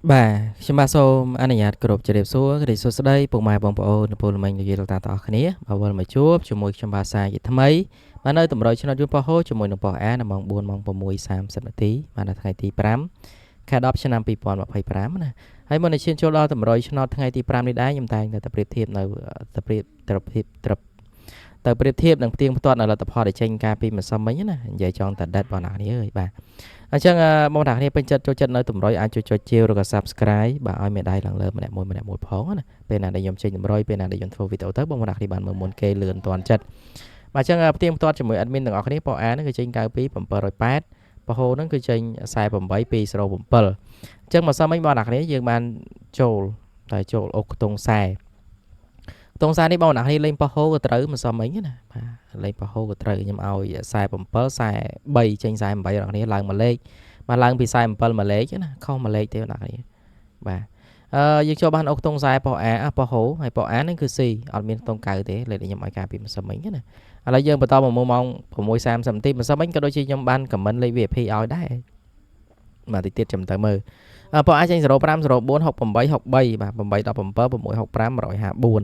Bà, xin ba xô anh này nhạt group chơi đẹp số cái số đây bộ mai bóng bộ nụ bộ mình như ta tỏ khné bảo vệ mà chuột cho môi trong ba sai vậy tham ấy mà nơi tụm rồi cho nó giúp bao hố cho môi nụ bỏ á là mong buồn mong bộ môi sam sập tí mà là ngày tí pram khai đáp cho năm pi pon mà phải pram nè hay mình xin cho lo tụm rồi cho nó ngày tí pram đi đá nhầm tay người tập điệp thiệp nơi tập tập điệp thiệp đằng tiên toàn là tập họ để tranh ca pi mà xong mấy nè vậy cho ta đặt vào nào đi ơi bà អញ្ចឹងបងប្អូនគ្នាពេញចិត្តចូលចិត្តនៅតម្រុយអាចជួយជាវឬក៏ Subscribe បាទឲ្យមេដៃឡើងលើម្នាក់មួយផងណាពេលណាដែលខ្ញុំចេញតម្រុយពេលណាដែលខ្ញុំធ្វើវីដេអូទៅបងប្អូនគ្នាបានមើលមុនគេលឿនតាន់ចិត្តបាទអញ្ចឹងផ្ទៀងផ្ទាត់ជាមួយ admin ទាំងអស់គ្នាពណ៌អាហ្នឹងគឺចេញ92 708ពហោហ្នឹងគឺចេញ48 207អញ្ចឹងមកសមិញបងប្អូនគ្នាយើងបានចូលតែចូលអុកខ្ទង់ខ្សែ តងសារនេះបងប្អូនគ្នាលេងប៉ះហូក៏ត្រូវមិនសមអីណាបាទលេងប៉ះហូក៏ត្រូវខ្ញុំឲ្យ47 43ចេញ48បងប្អូនគ្នាឡើងមួយលេខបាទឡើងពី47មួយលេខណាខុសមួយលេខទេបងប្អូនគ្នាបាទយើងចូលបានអុកតងសារប៉ះអាប៉ះហូហើយប៉ះអាហ្នឹងគឺ C អត់មានតងកៅទេលេខខ្ញុំឲ្យការពីមិនសមអីណាឥឡូវយើងបន្តមកម៉ោង6:30នាទីមិនសមអីក៏ដូចជាខ្ញុំបាន comment លេខ VIP ឲ្យដែរបាទតិចទៀតចាំទៅមើលប៉ះអាចេញ05 04 68 63បាទ8 17 665 154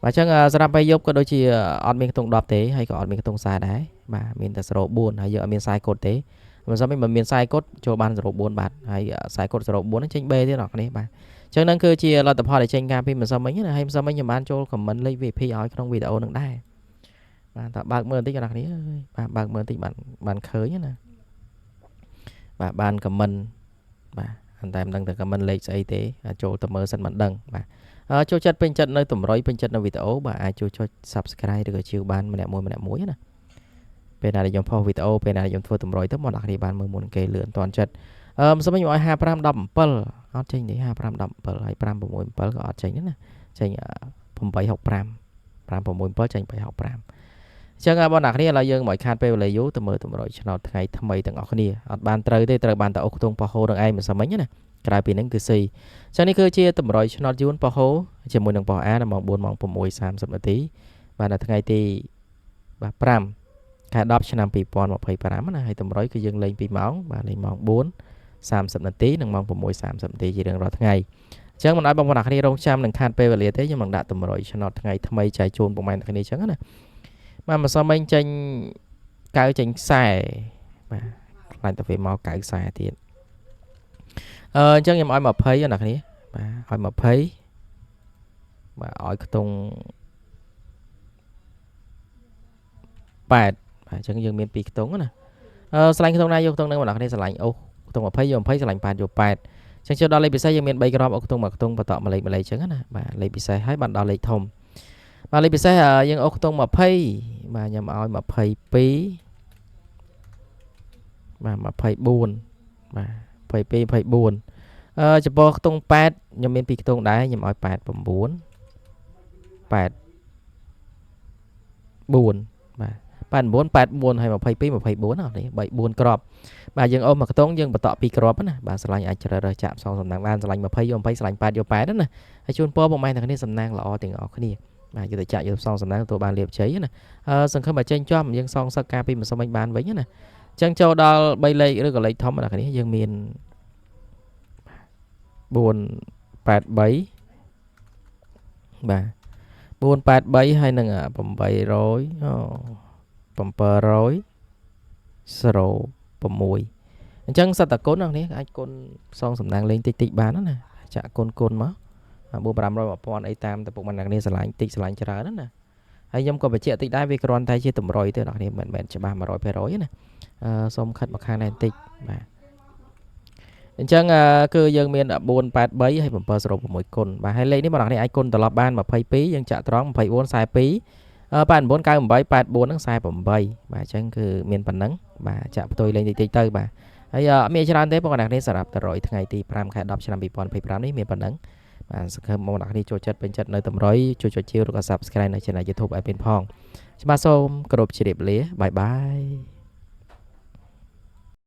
បាទអញ្ចឹងសម្រាប់ពេលយប់ក៏ដូចជាអត់មានខ្ទង់10ទេហើយក៏អត់មានខ្ទង់ខ្សែដែរបាទមានតែ04ហើយយើងអត់មានខ្សែកុដទេមិនសមមិនមានខ្សែកុដចូលបាន04បាទហើយខ្សែកុដ04ហ្នឹងចេញ B ទៀតអ្នកនេះបាទអញ្ចឹងហ្នឹងគឺជាលទ្ធផលដែលចេញការពីមិនសមមិញណាហើយមិនសមមិញខ្ញុំបានចូល comment លេខ VIP ឲ្យក្នុងវីដេអូហ្នឹងដែរបាទតើបើកមើលបន្តិចអ្នកនេះបាទបើកមើលបន្តិចបានឃើញណាបាទបាន comment បាទតែមិនដឹងតែ comment លេខស្អីទេចូលទៅមើលសិនមិនដឹងបាទចូលចិត្តពេញចិត្តនៅតម្រុយពេញចិត្តនៅវីដេអូបាទអាចចូលចុច Subscribe ឬក៏ជាវបានម្នាក់មួយណាពេលណាដែលខ្ញុំផុសវីដេអូពេលណាដែលខ្ញុំធ្វើតម្រុយទៅមកអ្នកគ្នាបានមើលមុនគេលឿនតាន់ចិត្តសូមខ្ញុំឲ្យ55 17អត់ចេញទេ55 17ហើយ5 6 7ក៏អត់ចេញទេណាចេញ8 65 5 6 7ចេញ8 65អញ្ចឹងបងប្អូនគ្នាឥឡូវយើងមកខាតពេលវេលាយូរទៅមើលតម្រុយឆ្នោតថ្ងៃថ្មីទាំងអស់គ្នាអត់បានត្រូវទេត្រូវបានតែអុកខ្ទង់ប៉ះហូនឹងឯងមិនសមមិញណាក្រៅពីហ្នឹងគឺ C ចឹងនេះគឺជាតម្រុយឆ្នោតយួនប៉ះហូជាមួយនឹងប៉ះអាម៉ោង4ម៉ោង6:30នាទីបាទនៅថ្ងៃទី5 ខែ10ឆ្នាំ2025ណាហើយតម្រុយគឺយើងលេង2ម៉ោងបាទលេងម៉ោង4:30នាទីនិងម៉ោង6:30នាទីជារៀងរាល់ថ្ងៃអញ្ចឹងមិនឲ្យបងប្អូនគ្នារងចាំនឹងខាតពេលវេលាទេខ្ញុំនឹងដាក់តម្រុយឆ្នោតថ្ងៃថ្មីចែកជូនបងប្អូនគ្នាអញ្ចឹងណាបាទមិនសមមិញចេញកៅចេញខ្សែបាទខ្លាញ់តែពេលមកកៅខ្សែទៀតអញ្ចឹងខ្ញុំឲ្យ20ណាគ្នាបាទឲ្យ20បាទឲ្យខ្ទង់8បាទអញ្ចឹងយើងមាន2ខ្ទង់ណាឆ្លាញ់ខ្ទង់ណាយកខ្ទង់នឹងបងប្អូនគ្នាឆ្លាញ់អូខ្ទង់20យក20ឆ្លាញ់8យក8អញ្ចឹងចូលដល់លេខពិសេសយើងមាន3គ្រាប់អូខ្ទង់មួយខ្ទង់បន្តមកលេខអញ្ចឹងណាបាទលេខពិសេសហើយបានដល់លេខធំបាទលេខពិសេសយើងអូខ្ទង់20បាទខ្ញុំឲ្យ22បាទ24បាទ22 24ចំពោះខ្ទង់8ខ្ញុំមាន2ខ្ទង់ដែរខ្ញុំឲ្យ89 8 4បាទ89 84ហើយ22 24ណានេះ3 4គ្រាប់បាទយើងអូសមួយខ្ទង់យើងបន្ត2គ្រាប់ណាបាទឆ្លាញ់អាចជ្រើសរើសចាក់ផ្សងសំណាងបានឆ្លាញ់20យក20ឆ្លាញ់8យក8ណាហើយជូនពរបងប្អូនទាំងគ្នាសំណាងល្អទាំងអស់គ្នាបាទយកទៅចាក់យកផ្សងសំណាងទទួលបានលាភជ័យណាសង្ឃឹមតែចេញចំយើងសងសឹកការពីមិនសមបានវិញណាអញ្ចឹងចូលដល់3លេខឬក៏លេខធំណាគ្នាយើងមាន483បាទ483ហើយនឹង800 700 6អញ្ចឹងសតគុណនេះអាចគុណផ្សងសំណាងលេងតិចបានណាចាក់គុណមក4 500 1000អីតាមតែពុកមិនអ្នកនេះឆ្លាញ់តិចឆ្លាញ់ច្រើនណាហើយខ្ញុំក៏បញ្ជាក់តិចដែរវាគ្រាន់តែជាតម្រុយទេអ្នកនេះមិនមែនច្បាស់ 100% ណាសូមខិតមកខាងនេះបន្តិចបាទអញ្ចឹងគឺយើងមាន483ហើយ706គុណបាទហើយលេខនេះបងប្អូនអាចគុណត្រឡប់បាន22យើងចាក់ត្រង់24 42 89 98 84និង48បាទអញ្ចឹងគឺមានប៉ុណ្ណឹងបាទចាក់ផ្ទុយលេងតិចទៅបាទហើយអត់មានច្រើនទេបងប្អូនគ្នាសម្រាប់តម្រុយថ្ងៃទី5 ខែ 10 ឆ្នាំ 2025នេះមានប៉ុណ្ណឹងបាទសង្ឃឹមបងប្អូនគ្នាចូលចិត្តពេញចិត្តនៅតម្រុយជួយចុចជាវឬក៏ Subscribe នៅ Channel YouTube ឲ្យមានផងច្បាស់សូមគោរពជម្រាបលាបាយបាយ